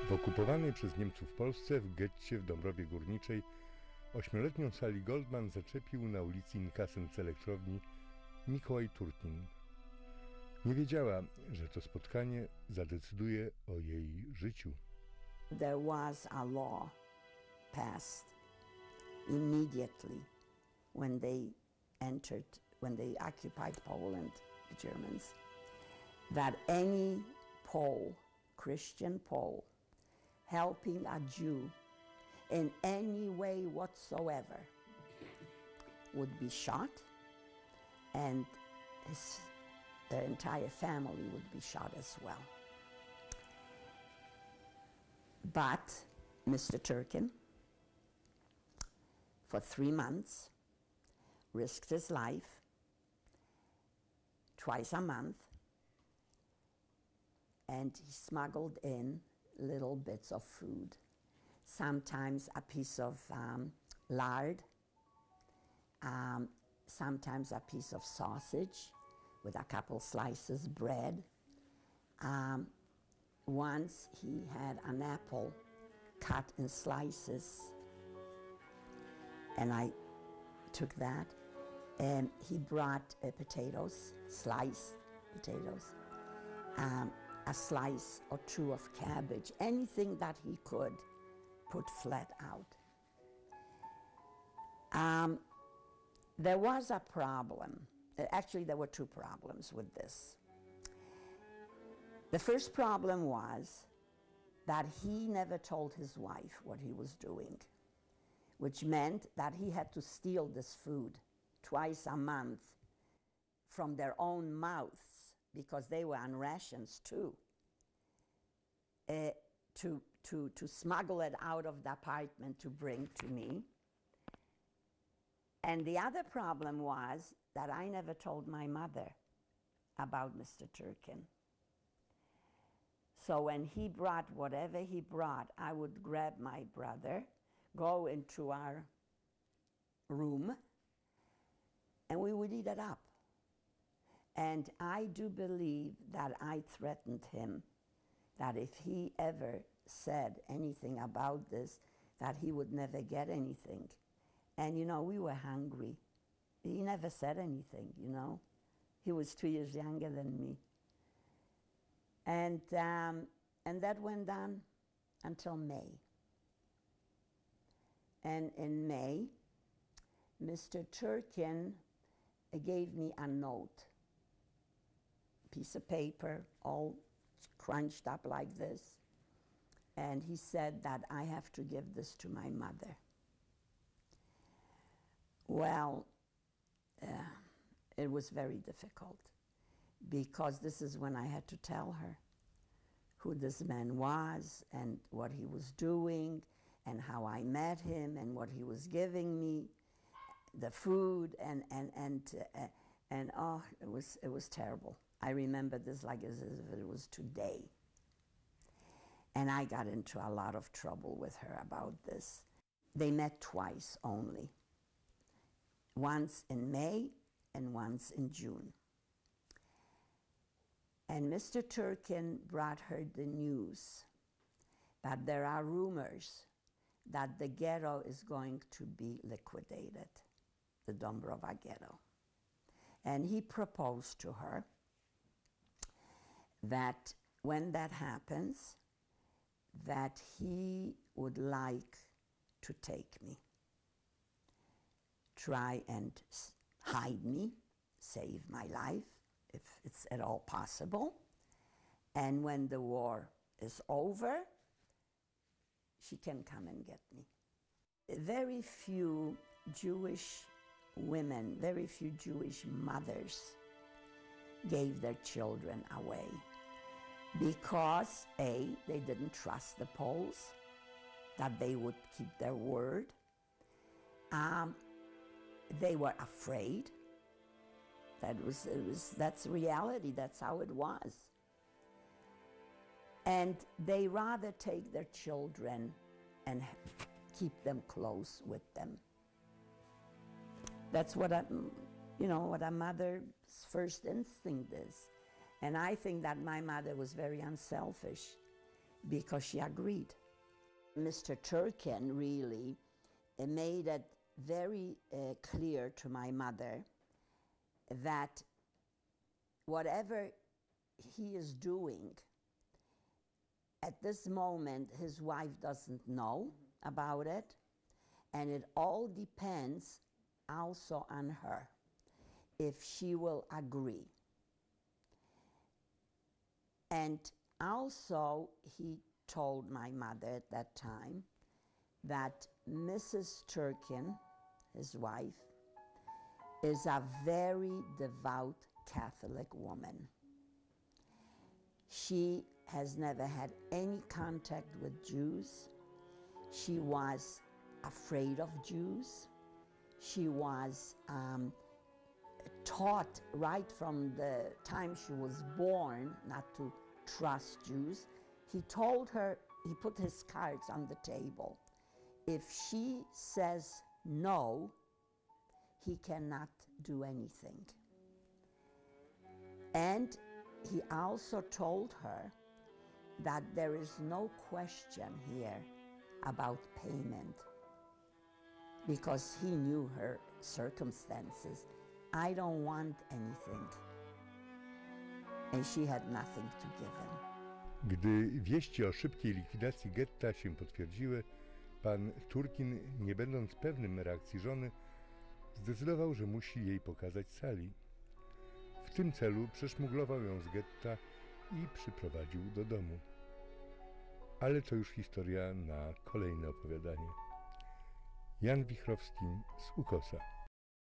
W okupowanej przez Niemców Polsce, w getcie w Dąbrowie Górniczej, 8-letnią Sally Goldblum zaczepił na ulicy Inkasent z elektrowni Mikołaj Turtin. Nie wiedziała, że to spotkanie zadecyduje o jej życiu. There was a law passed immediately when they occupied Poland, the Germans, that any Pole, Christian Pole, helping a Jew in any way whatsoever would be shot, and their entire family would be shot as well. But Mr. Turkin, for 3 months, risked his life twice a month, and he smuggled in little bits of food. Sometimes a piece of lard, sometimes a piece of sausage with a couple slices bread. Once he had an apple cut in slices, and I took that, and he brought potatoes, sliced potatoes, a slice or two of cabbage, anything that he could put flat out. There was a problem. Actually, there were two problems with this. The first problem was that he never told his wife what he was doing, which meant that he had to steal this food twice a month from their own mouths, because they were on rations too, to smuggle it out of the apartment to bring to me. And the other problem was that I never told my mother about Mr. Turkin. So when he brought whatever he brought, I would grab my brother, go into our room, and we would eat it up. And I do believe that I threatened him that if he ever said anything about this, that he would never get anything. And you know, we were hungry. He never said anything, you know. He was 2 years younger than me. And that went on until May. And in May, Mr. Turkin gave me a note, piece of paper, all crunched up like this. And he said that I have to give this to my mother. Well, it was very difficult, because this is when I had to tell her who this man was and what he was doing and how I met him and what he was giving me, the food, and oh, it was terrible. I remember this like as if it was today. And I got into a lot of trouble with her about this. They met twice only, once in May and once in June. And Mr. Turkin brought her the news that there are rumors that the ghetto is going to be liquidated, the Dąbrowa ghetto. And he proposed to her that when that happens, that he would like to take me, try and hide me, save my life, if it's at all possible. And when the war is over, she can come and get me. Very few Jewish women, very few Jewish mothers gave their children away, because A, they didn't trust the Poles, that they would keep their word. They were afraid. That's reality, that's how it was. And they rather take their children and keep them close with them. That's what what a mother's first instinct is. And I think that my mother was very unselfish, because she agreed. Mr. Turkin really made it very clear to my mother that whatever he is doing, at this moment his wife doesn't know about it, and it all depends also on her, if she will agree. And also he told my mother at that time that Mrs. Turkin, his wife, is a very devout Catholic woman. She has never had any contact with Jews. She was afraid of Jews. She was taught right from the time she was born not to trust Jews. He told her, he put his cards on the table. If she says no, he cannot do anything. And he also told her that there is no question here about payment, because he knew her circumstances. I don't want anything. And she had nothing to give him. Gdy wieści o szybkiej likwidacji getta się potwierdziły, pan Turkin, nie będąc pewnym reakcji żony, zdecydował, że musi jej pokazać Sally. W tym celu przeszmuglował ją z getta i przyprowadził do domu. Ale to już historia na kolejne opowiadanie. Jan Wichrowski z Ukosa.